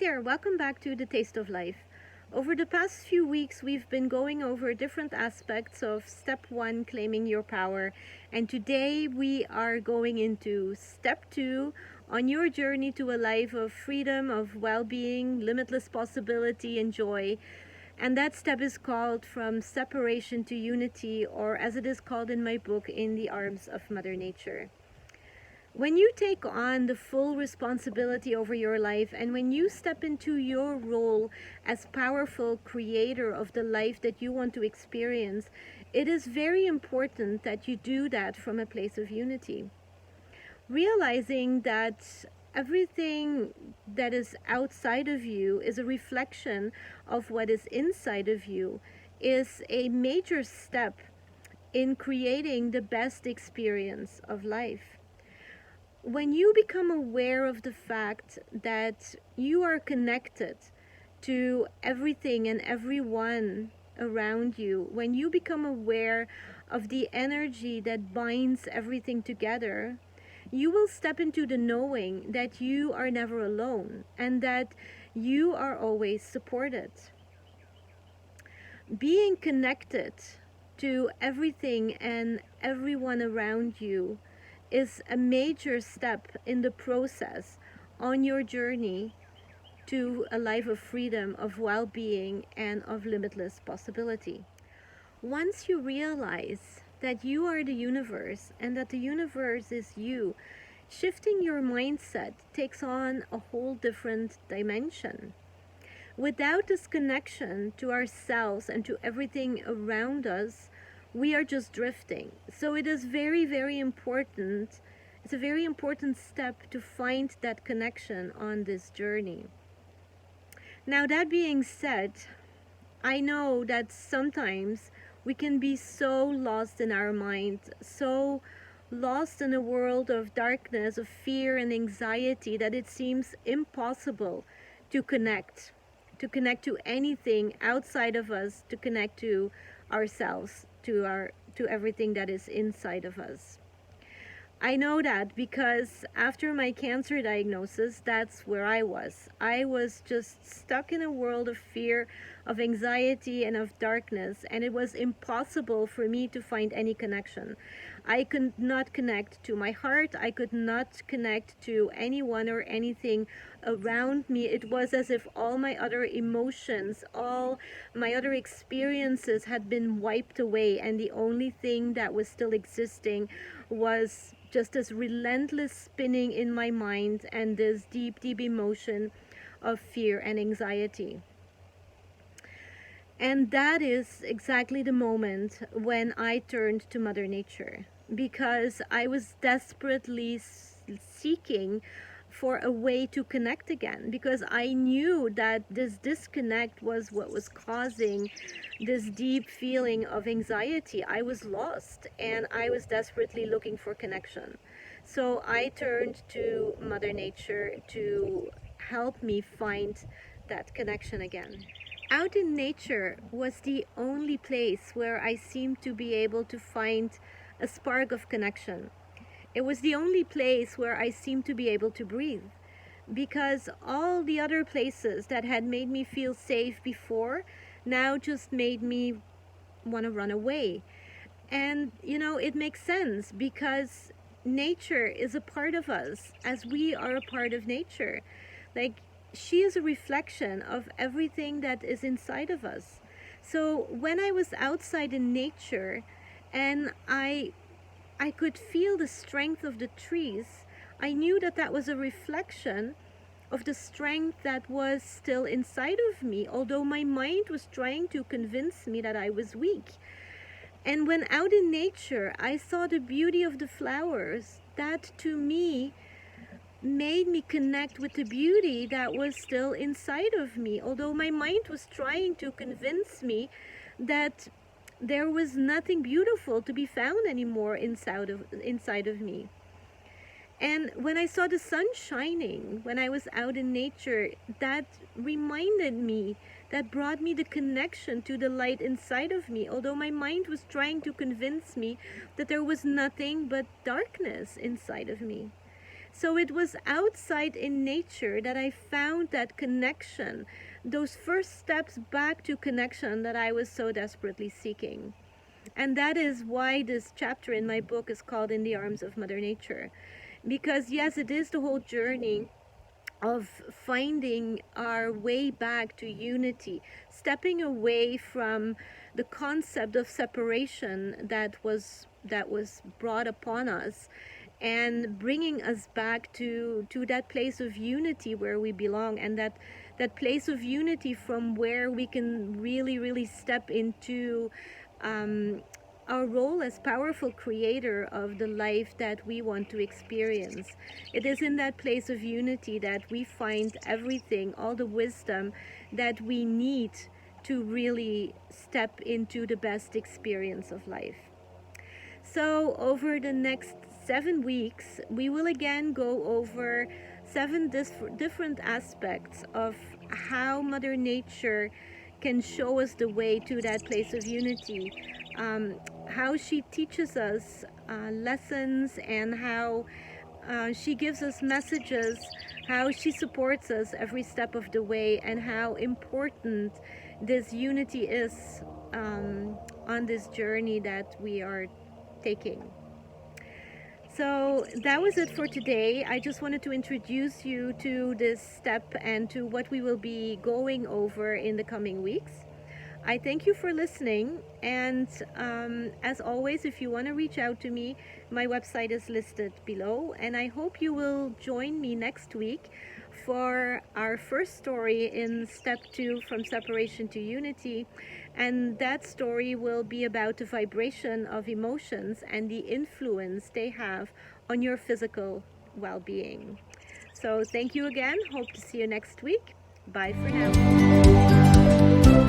there, welcome back to The Taste of Life. Over the past few weeks, we've been going over different aspects of step one, claiming your power, and today we are going into step two on your journey to a life of freedom, of well being, limitless possibility, and joy. And that step is called From Separation to Unity, or as it is called in my book, In the Arms of Mother Nature. When you take on the full responsibility over your life and when you step into your role as powerful creator of the life that you want to experience, it is very important that you do that from a place of unity. Realizing that everything that is outside of you is a reflection of what is inside of you is a major step in creating the best experience of life. When you become aware of the fact that you are connected to everything and everyone around you, when you become aware of the energy that binds everything together, you will step into the knowing that you are never alone and that you are always supported. Being connected to everything and everyone around you is a major step in the process on your journey to a life of freedom, of well-being, and of limitless possibility. Once you realize that you are the universe and that the universe is you, shifting your mindset takes on a whole different dimension. Without this connection to ourselves and to everything around us, we are just drifting. So it is very, very important. It's a very important step to find that connection on this journey. Now, that being said, I know that sometimes we can be so lost in our mind, so lost in a world of darkness, of fear and anxiety, that it seems impossible to connect to anything outside of us, to connect to ourselves, to everything that is inside of us. I know that because after my cancer diagnosis, that's where I was. I was just stuck in a world of fear, of anxiety, and of darkness, and it was impossible for me to find any connection. I could not connect to my heart. I could not connect to anyone or anything around me. It was as if all my other emotions, all my other experiences had been wiped away, and the only thing that was still existing was just this relentless spinning in my mind and this deep, deep emotion of fear and anxiety. And that is exactly the moment when I turned to Mother Nature, because I was desperately seeking for a way to connect again, because I knew that this disconnect was what was causing this deep feeling of anxiety. I was lost and I was desperately looking for connection. So I turned to Mother Nature to help me find that connection again. Out in nature was the only place where I seemed to be able to find a spark of connection. It was the only place where I seemed to be able to breathe, because all the other places that had made me feel safe before now just made me want to run away. And it makes sense, because nature is a part of us as we are a part of nature. Like, she is a reflection of everything that is inside of us. So when I was outside in nature and I could feel the strength of the trees, I knew that that was a reflection of the strength that was still inside of me, although my mind was trying to convince me that I was weak. And when out in nature, I saw the beauty of the flowers. That to me made me connect with the beauty that was still inside of me, although my mind was trying to convince me that there was nothing beautiful to be found anymore inside of me. And when I saw the sun shining, when I was out in nature, that reminded me, that brought me the connection to the light inside of me, although my mind was trying to convince me that there was nothing but darkness inside of me. So it was outside in nature that I found that connection, those first steps back to connection that I was so desperately seeking. And that is why this chapter in my book is called In the Arms of Mother Nature. Because, yes, it is the whole journey of finding our way back to unity, stepping away from the concept of separation that was brought upon us, and bringing us back to that place of unity where we belong, and that place of unity from where we can really step into um, our role as powerful creator of the life that we want to experience. It is in that place of unity that we find everything, all the wisdom that we need to really step into the best experience of life. So, over the next 7 weeks, we will again go over seven different aspects of how Mother Nature can show us the way to that place of unity, how she teaches us lessons, and how she gives us messages, how she supports us every step of the way, and how important this unity is on this journey that we are taking. So that was it for today. I just wanted to introduce you to this step and to what we will be going over in the coming weeks. I thank you for listening, and as always, if you want to reach out to me, my website is listed below, and I hope you will join me next week for our first story in step 2, from separation to unity. And that story will be about the vibration of emotions and the influence they have on your physical well-being. So thank you again. Hope to see you next week. Bye for now.